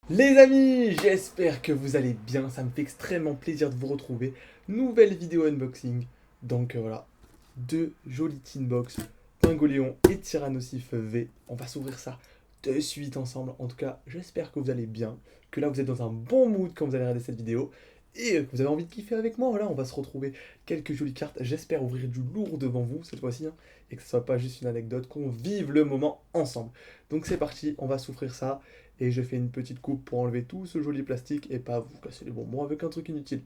Les amis, j'espère que vous allez bien, ça me fait extrêmement plaisir de vous retrouver. Nouvelle vidéo unboxing. Donc voilà, deux jolies tin box, Pingoléon et Tyrannosif V. On va s'ouvrir ça de suite ensemble. En tout cas, j'espère que vous allez bien, que là vous êtes dans un bon mood quand vous allez regarder cette vidéo et que vous avez envie de kiffer avec moi. Voilà, on va se retrouver quelques jolies cartes. J'espère ouvrir du lourd devant vous cette fois-ci hein, et que ce soit pas juste une anecdote, qu'on vive le moment ensemble. Donc c'est parti, on va s'ouvrir ça. Et je fais une petite coupe pour enlever tout ce joli plastique et pas vous casser les bonbons avec un truc inutile.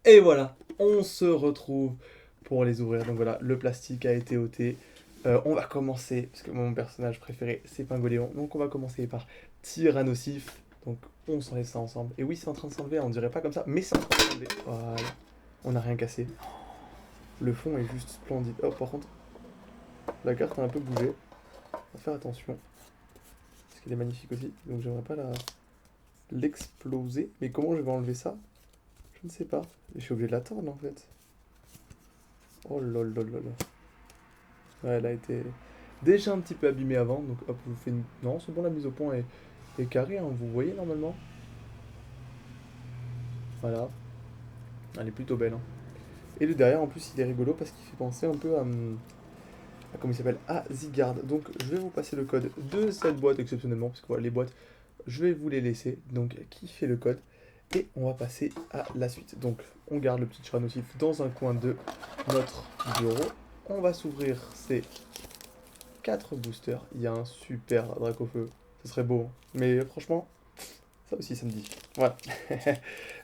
Et voilà, on se retrouve pour les ouvrir. Donc voilà, le plastique a été ôté. On va commencer, parce que mon personnage préféré c'est Pingoléon. Donc on va commencer par Tyrannosif. Donc on s'enlève ça ensemble. Et oui, c'est en train de s'enlever, on dirait pas comme ça, mais c'est en train de s'enlever. Voilà, on n'a rien cassé. Le fond est juste splendide. Oh, par contre, la carte a un peu bougé. On va faire attention. Parce qu'elle est magnifique aussi. Donc j'aimerais pas l'exploser. Mais comment je vais enlever ça? Je ne sais pas. Je suis obligé de la tordre en fait. Oh lol lol lol. Ouais, elle a été déjà un petit peu abîmée avant. Donc hop, je vous fais une... Non, c'est bon, la mise au point est carrée, hein, vous voyez normalement. Voilà. Elle est plutôt belle. Hein. Et le derrière en plus il est rigolo parce qu'il fait penser un peu à comment il s'appelle? À Zygarde. Donc je vais vous passer le code de cette boîte exceptionnellement. Parce que voilà, les boîtes, je vais vous les laisser. Donc qui fait le code? Et on va passer à la suite. Donc, on garde le petit Tyrannosif dans un coin de notre bureau. On va s'ouvrir ces 4 boosters. Il y a un super Dracofeu. Ce serait beau. Hein. Mais franchement, ça aussi, ça me dit. Voilà.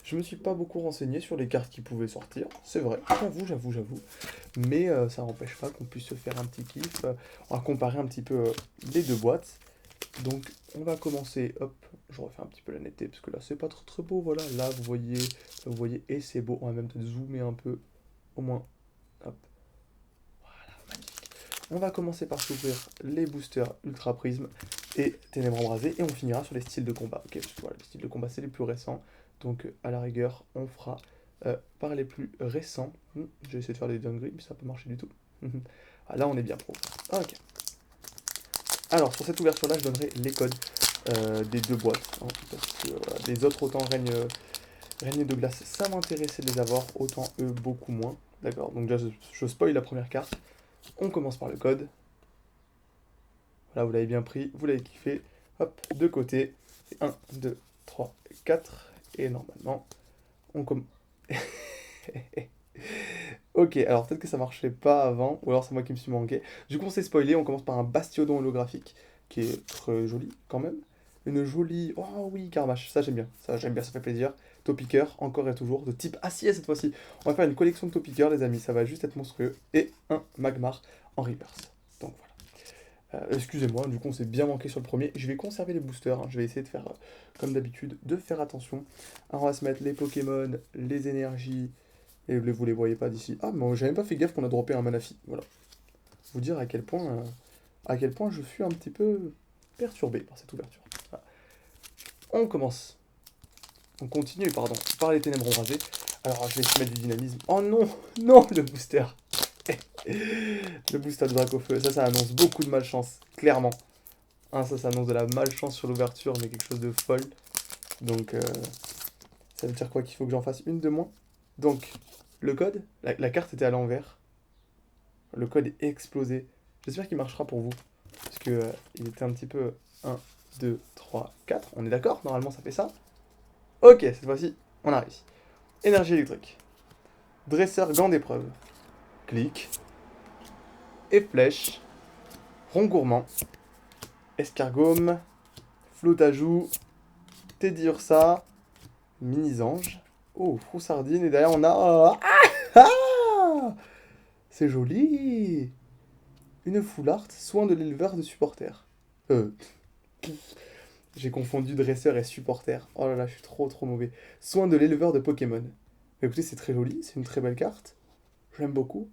Je me suis pas beaucoup renseigné sur les cartes qui pouvaient sortir. C'est vrai. J'avoue. Mais ça n'empêche pas qu'on puisse se faire un petit kiff. On va comparer un petit peu les deux boîtes. Donc on va commencer, hop, je refais un petit peu la netteté parce que là c'est pas très beau, voilà, là vous voyez et c'est beau, on va même peut-être zoomer un peu, au moins, hop, voilà, magnifique. On va commencer par s'ouvrir les boosters Ultra Prisme et Ténèbres Embrasées et on finira sur les styles de combat, ok, parce que voilà, les styles de combat c'est les plus récents, donc à la rigueur on fera par les plus récents. Je vais essayer de faire des dingueries, mais ça n'a pas marché du tout. Ah, là on est bien pro, ok. Alors, sur cette ouverture-là, je donnerai les codes des deux boîtes. Hein, parce que voilà, les autres, autant règne de glace, ça m'intéressait de les avoir, autant eux, beaucoup moins. D'accord, donc déjà, je spoil la première carte. On commence par le code. Voilà, vous l'avez bien pris, vous l'avez kiffé. Hop, de côté. 1, 2, 3, 4. Et normalement, on commence... Ok, alors peut-être que ça marchait pas avant, ou alors c'est moi qui me suis manqué. Du coup, on s'est spoilé, on commence par un bastiodon holographique, qui est très joli quand même. Une jolie... Oh oui, Carmache, ça j'aime bien, ça fait plaisir. Topiqueur, encore et toujours, de type acier cette fois-ci. On va faire une collection de Topiqueurs, les amis, ça va juste être monstrueux. Et un Magmar en reverse. Donc voilà. Excusez-moi, du coup on s'est bien manqué sur le premier. Je vais conserver les boosters, hein. Je vais essayer de faire, comme d'habitude, de faire attention. Alors on va se mettre les Pokémon, les énergies... Et vous les voyez pas d'ici. Ah, mais j'avais même pas fait gaffe qu'on a droppé un Manafi. Voilà. Vous dire à quel point je suis un petit peu perturbé par cette ouverture. Voilà. On commence. On continue, pardon, par les ténèbres embrasées. Alors, je vais essayer de mettre du dynamisme. Oh non, non, le booster. Le booster de Dracofeu. Ça annonce beaucoup de malchance, clairement. Hein, ça annonce de la malchance sur l'ouverture, mais quelque chose de folle. Donc, ça veut dire quoi? Qu'il faut que j'en fasse une de moins. Donc, le code, la carte était à l'envers. Le code est explosé. J'espère qu'il marchera pour vous. Parce que il était un petit peu 1, 2, 3, 4. On est d'accord? Normalement, ça fait ça. Ok, cette fois-ci, on a réussi. Énergie électrique. Dresseur gant d'épreuve. Clic. Et flèche. Rond gourmand. Escargome. Flotte à joue. Teddy Ursa. Mini-ange. Oh, froussardine. Et derrière, on a... Ah, c'est joli. Une full art. Soin de l'éleveur de supporters. J'ai confondu dresseur et supporter. Oh là là, je suis trop mauvais. Soin de l'éleveur de Pokémon. Bah, écoutez, c'est très joli, c'est une très belle carte. J'aime beaucoup.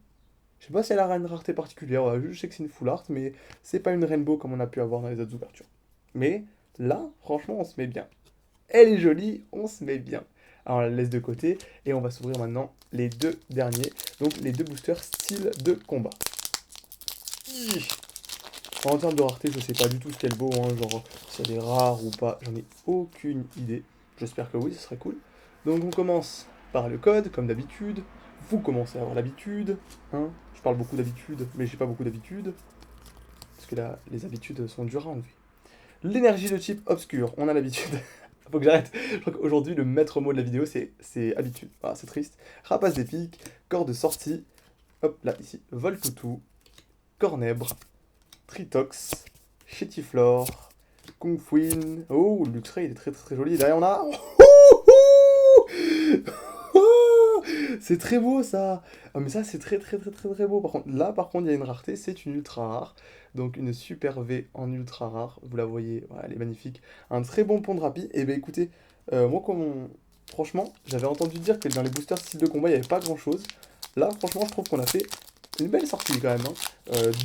Je sais pas si elle a une rareté particulière, voilà, je sais que c'est une full art, mais c'est pas une rainbow comme on a pu avoir dans les autres ouvertures. Mais là, franchement, on se met bien. Elle est jolie, on se met bien. Alors on la laisse de côté et on va s'ouvrir maintenant les deux derniers. Donc les deux boosters style de combat. En termes de rareté, je sais pas du tout ce qu'elle vaut, hein, genre si elle est rare ou pas, j'en ai aucune idée. J'espère que oui, ce serait cool. Donc on commence par le code, comme d'habitude. Vous commencez à avoir l'habitude, hein. Je parle beaucoup d'habitude, mais j'ai pas beaucoup d'habitude. Parce que là, les habitudes sont dures à enlever. L'énergie de type obscur, on a l'habitude. Faut que j'arrête. Je crois qu'aujourd'hui, le maître mot de la vidéo, c'est habitude. Ah, c'est triste. Rapace d'épique, corps de sortie. Hop, là, ici. Voltoutou, Cornèbre, Tritox, Chétiflore, Kungfuin. Oh, le Luxray, il est très très très joli. Et derrière, on a... C'est très beau ça. Ah mais ça c'est très très très très très beau. Par contre, là par contre il y a une rareté, c'est une ultra rare. Donc une super V en ultra rare. Vous la voyez, voilà, elle est magnifique. Un très bon pont de rapide. Et ben écoutez, moi franchement, j'avais entendu dire que dans les boosters style de combat il n'y avait pas grand chose. Là franchement je trouve qu'on a fait une belle sortie quand même, hein.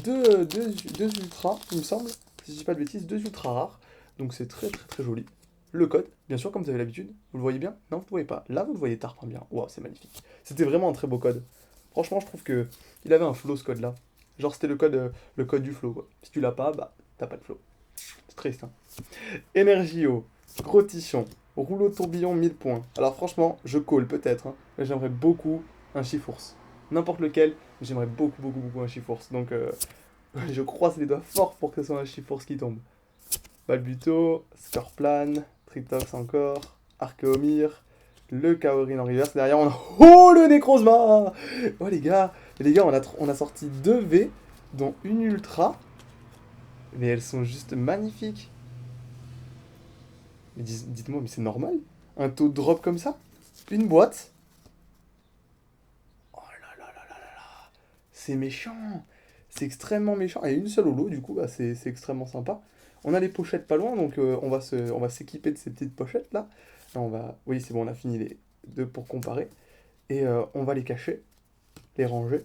Deux ultras, il me semble, si je dis pas de bêtises, deux ultras rares. Donc c'est très très très joli. Le code, bien sûr, comme vous avez l'habitude. Vous le voyez bien? Non, vous ne le voyez pas. Là, vous le voyez tard, bien. Waouh, c'est magnifique. C'était vraiment un très beau code. Franchement, je trouve que il avait un flow ce code-là. Genre, c'était le code du flow, quoi. Si tu l'as pas, bah, t'as pas de flow. C'est triste, hein. Energio, gros tichon, rouleau tourbillon 1000 points. Alors, franchement, je call peut-être, hein, mais j'aimerais beaucoup un Chifours. N'importe lequel, mais j'aimerais beaucoup, beaucoup, beaucoup un Chifours. Donc, je croise les doigts fort pour que ce soit un Chifours qui tombe. Balbuto, Scorplan, Tritox encore, Archeomir, le Kaorin en reverse. Derrière, on a... Oh, le Necrozma! Oh, les gars, on a sorti 2 V, dont une Ultra. Mais elles sont juste magnifiques. Mais dites-moi, mais c'est normal? Un taux de drop comme ça? Une boîte? Oh là là là là là là! C'est méchant! C'est extrêmement méchant. Et une seule holo, du coup, bah, c'est extrêmement sympa. On a les pochettes pas loin, donc on va s'équiper de ces petites pochettes là. Là, on va... Oui, c'est bon, on a fini les deux pour comparer. Et on va les cacher, les ranger.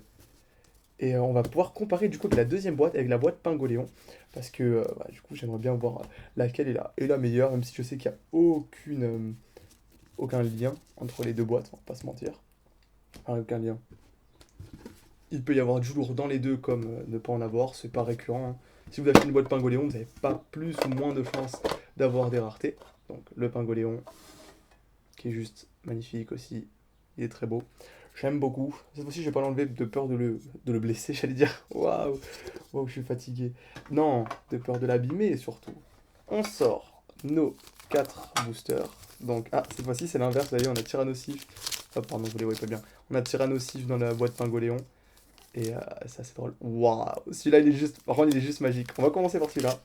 Et on va pouvoir comparer du coup avec la deuxième boîte, avec la boîte Pingoléon. Parce que bah, du coup, j'aimerais bien voir laquelle est la meilleure, même si je sais qu'il n'y a aucun lien entre les deux boîtes, on va pas se mentir. Enfin, aucun lien. Il peut y avoir du lourd dans les deux comme ne pas en avoir, c'est pas récurrent, hein. Si vous achetez une boîte Pingoléon, vous n'avez pas plus ou moins de chances d'avoir des raretés. Donc le Pingoléon, qui est juste magnifique aussi, il est très beau. J'aime beaucoup. Cette fois-ci, je vais pas l'enlever de peur de le blesser, j'allais dire. Waouh, waouh, je suis fatigué. Non, de peur de l'abîmer surtout. On sort nos 4 boosters. Donc, ah, cette fois-ci, c'est l'inverse. Vous voyez, on a Tyrannosif. Oh, pardon, vous les voyez pas bien. On a Tyrannosif dans la boîte Pingoléon. Et ça, c'est drôle. Waouh, celui-là, il est juste... Par contre, il est juste magique. On va commencer par celui-là.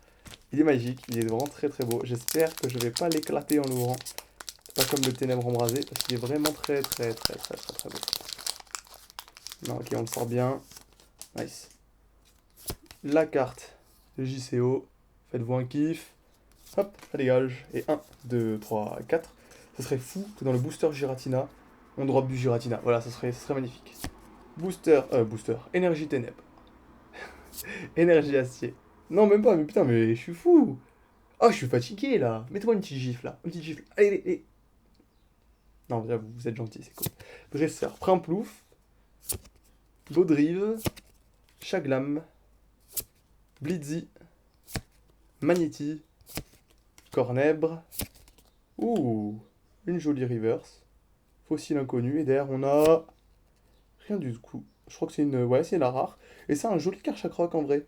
Il est magique, il est vraiment très très beau. J'espère que je vais pas l'éclater en l'ouvrant. Pas comme le ténèbre embrasé, parce qu'il est vraiment très très très très très très beau. Non, ok, on le sort bien. Nice. La carte de JCO. Faites-vous un kiff. Hop, ça dégage. Et 1, 2, 3, 4. Ce serait fou que dans le booster Giratina, on drop du Giratina. Voilà, ça serait magnifique. Booster. Énergie ténèbres. Énergie acier. Non, même pas, mais putain, mais je suis fou. Oh, je suis fatigué là. Mettez-moi une petite gifle là. Une petite gifle. Allez, allez, allez. Non, déjà, vous êtes gentil, c'est cool. Dresseur. Primplouf. Baudrive. Chaglam. Blitzy. Magnéti. Cornèbre. Ouh. Une jolie reverse. Fossile inconnu. Et derrière, on a. Rien du tout. Je crois que c'est une. Ouais, c'est la rare. Et c'est un joli Karchakroc en vrai.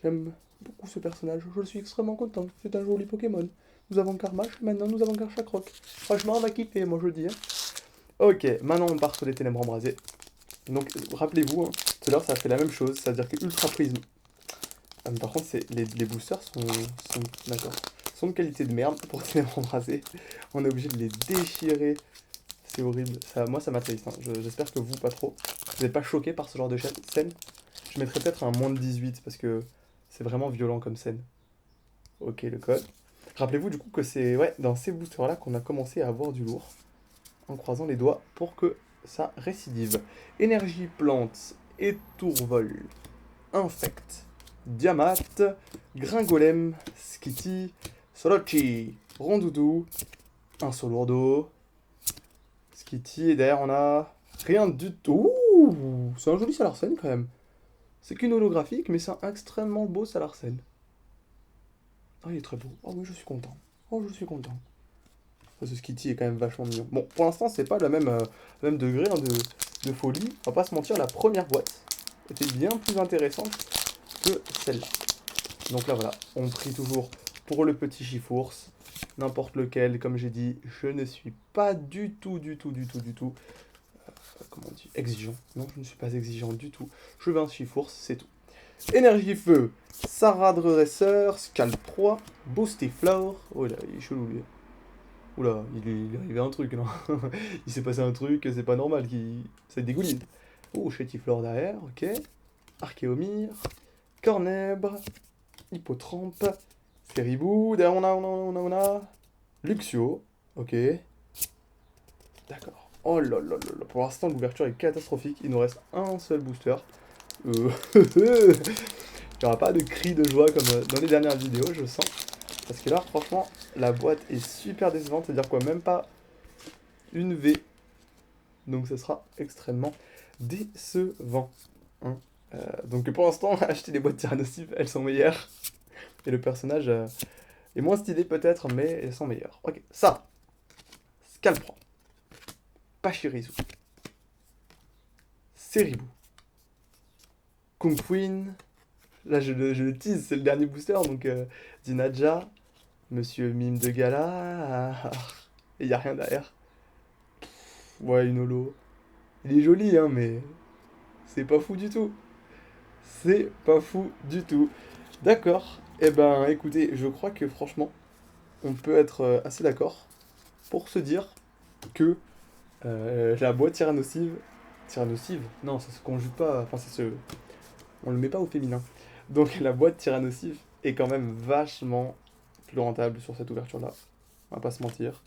J'aime beaucoup ce personnage. Je suis extrêmement content. C'est un joli Pokémon. Nous avons Karmash, maintenant nous avons Karchakroc. Franchement, on va kiffer, moi je dis, hein. Ok, maintenant on part sur les ténèbres embrasées. Donc, rappelez-vous, hein, tout à l'heure ça a fait la même chose, c'est-à-dire que Ultra Prisme. Ah, mais par contre, les boosters d'accord, sont de qualité de merde pour ténèbres embrasées. On est obligé de les déchirer. C'est horrible. Ça, moi, ça m'attriste, hein. J'espère que vous, pas trop. Vous n'êtes pas choqués par ce genre de scène. Je mettrais peut-être un moins de 18 parce que c'est vraiment violent comme scène. Ok, le code. Rappelez-vous du coup que c'est ouais, dans ces boosters-là qu'on a commencé à avoir du lourd. En croisant les doigts pour que ça récidive. Énergie plante, étourvol, infect, diamat, gringolem, skitty, solochi, rondoudou, un solourdo, skitty, et derrière on a rien du tout. Ouh, c'est un joli Salarsen quand même. C'est qu'une holographique, mais c'est un extrêmement beau Salarsen. Oh, il est très beau. Oh oui, je suis content. Oh, je suis content. Ça, ce Skitty est quand même vachement mignon. Bon, pour l'instant, c'est pas le même degré hein, de folie. On va pas se mentir, la première boîte était bien plus intéressante que celle-là. Donc là, voilà, on prie toujours pour le petit Chifours. N'importe lequel, comme j'ai dit, je ne suis pas du tout, comment on dit, exigeant. Non, je ne suis pas exigeant du tout. Je veux un Chifours, c'est tout. Énergie feu, Sarah Dresseur, Scalp 3, Boosty Flower. Oh là, il est chelou lui. Oula, il est arrivé un truc, non? Il s'est passé un truc, c'est pas normal, ça dégouline. Oh, Chétiflore derrière, ok. Archéomir, Cornèbre, Hippotrampe, Feribou, derrière on a Luxio, ok. D'accord. Oh là là là là, pour l'instant l'ouverture est catastrophique, il nous reste un seul booster. Euh, Il n'y aura pas de cri de joie comme dans les dernières vidéos, je sens. Parce que là, franchement, la boîte est super décevante, c'est-à-dire quoi, même pas une V. Donc ça sera extrêmement décevant. Hein. Donc pour l'instant, acheter les boîtes Tyrannosif, elles sont meilleures. Et le personnage est moins stylé peut-être, mais elles sont meilleures. Ok, ça. Scalpran. Pachirisu. Seribou. Kung Queen. Là, je le tease, c'est le dernier booster, donc Dinaja. Monsieur Mime de Gala. Et il n'y a rien derrière. Ouais, une holo. Il est joli, hein, mais c'est pas fou du tout. C'est pas fou du tout. D'accord. Eh ben, écoutez, je crois que franchement, on peut être assez d'accord pour se dire que la boîte tyranosive... Tyranosive? Non, ça se conjugue pas. Enfin, ça se... On le met pas au féminin. Donc la boîte tyranosive est quand même vachement plus rentable sur cette ouverture-là. On va pas se mentir.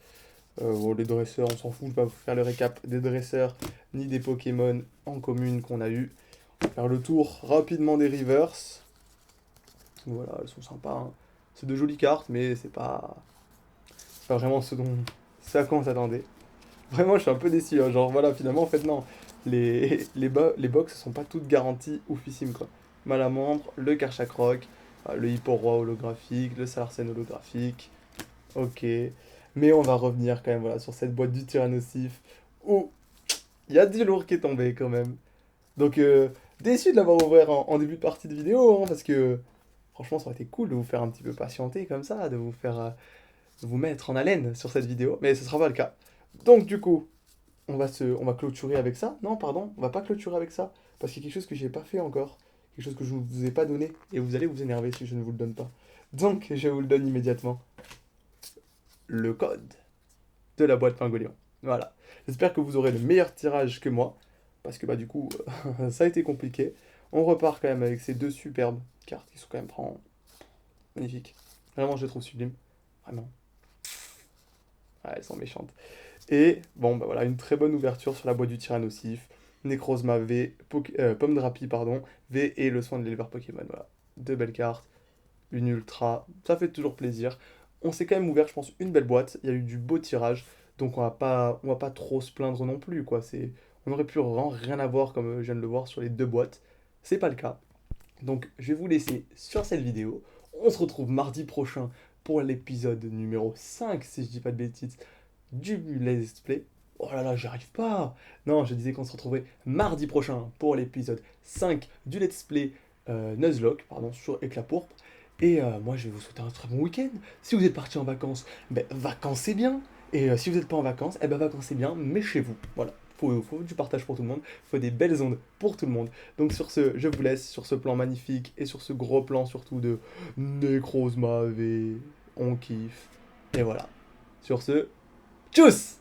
Bon, les dresseurs, on s'en fout, je vais pas vous faire le récap des dresseurs ni des Pokémon en commune qu'on a eu. On va faire le tour rapidement des rivers. Voilà, elles sont sympas. Hein. C'est de jolies cartes, mais c'est pas vraiment ce à quoi on s'attendait. Vraiment, je suis un peu déçu. Hein. Genre, voilà, finalement, en fait, non. Les box sont pas toutes garanties oufissimes, quoi. Malamandre, le Karchakroc, le Hipporoi holographique, le Sarcène holographique. Ok. Mais on va revenir quand même voilà, sur cette boîte du Tyrannosif où il y a du lourd qui est tombé quand même. Donc, déçu de l'avoir ouvert en début de partie de vidéo, hein, parce que franchement, ça aurait été cool de vous faire un petit peu patienter comme ça, de vous faire de vous mettre en haleine sur cette vidéo, mais ce sera pas le cas. Donc, du coup, on va clôturer avec ça. Non, pardon, on va pas clôturer avec ça, parce qu'il y a quelque chose que j'ai pas fait encore, quelque chose que je ne vous ai pas donné, et vous allez vous énerver si je ne vous le donne pas. Donc, je vous le donne immédiatement. Le code de la boîte Pingolion. Voilà. J'espère que vous aurez le meilleur tirage que moi, parce que bah du coup, ça a été compliqué. On repart quand même avec ces deux superbes cartes qui sont quand même vraiment magnifiques. Vraiment, je les trouve sublimes. Vraiment. Ah, elles sont méchantes. Et bon, bah voilà, une très bonne ouverture sur la boîte du Tyrannosif. Necrozma V, Pomme Drapi, pardon, V et le soin de l'éleveur Pokémon. Voilà. Deux belles cartes. Une ultra. Ça fait toujours plaisir. On s'est quand même ouvert, je pense, une belle boîte. Il y a eu du beau tirage. Donc on va pas trop se plaindre non plus, quoi. On aurait pu vraiment rien avoir comme je viens de le voir sur les deux boîtes. C'est pas le cas. Donc je vais vous laisser sur cette vidéo. On se retrouve mardi prochain pour l'épisode numéro 5, si je dis pas de bêtises, du Let's Play. Oh là là, j'y arrive pas. Non, je disais qu'on se retrouvait mardi prochain pour l'épisode 5 du Let's Play Nuzlocke, pardon, sur Éclat Pourpre. Et moi, je vais vous souhaiter un très bon week-end. Si vous êtes parti en vacances, ben, vacancez bien. Et si vous n'êtes pas en vacances, eh ben, vacancez bien, mais chez vous. Voilà. Faut du partage pour tout le monde. Faut des belles ondes pour tout le monde. Donc sur ce, je vous laisse sur ce plan magnifique et sur ce gros plan surtout de Necrozma V. On kiffe. Et voilà. Sur ce, tchuss!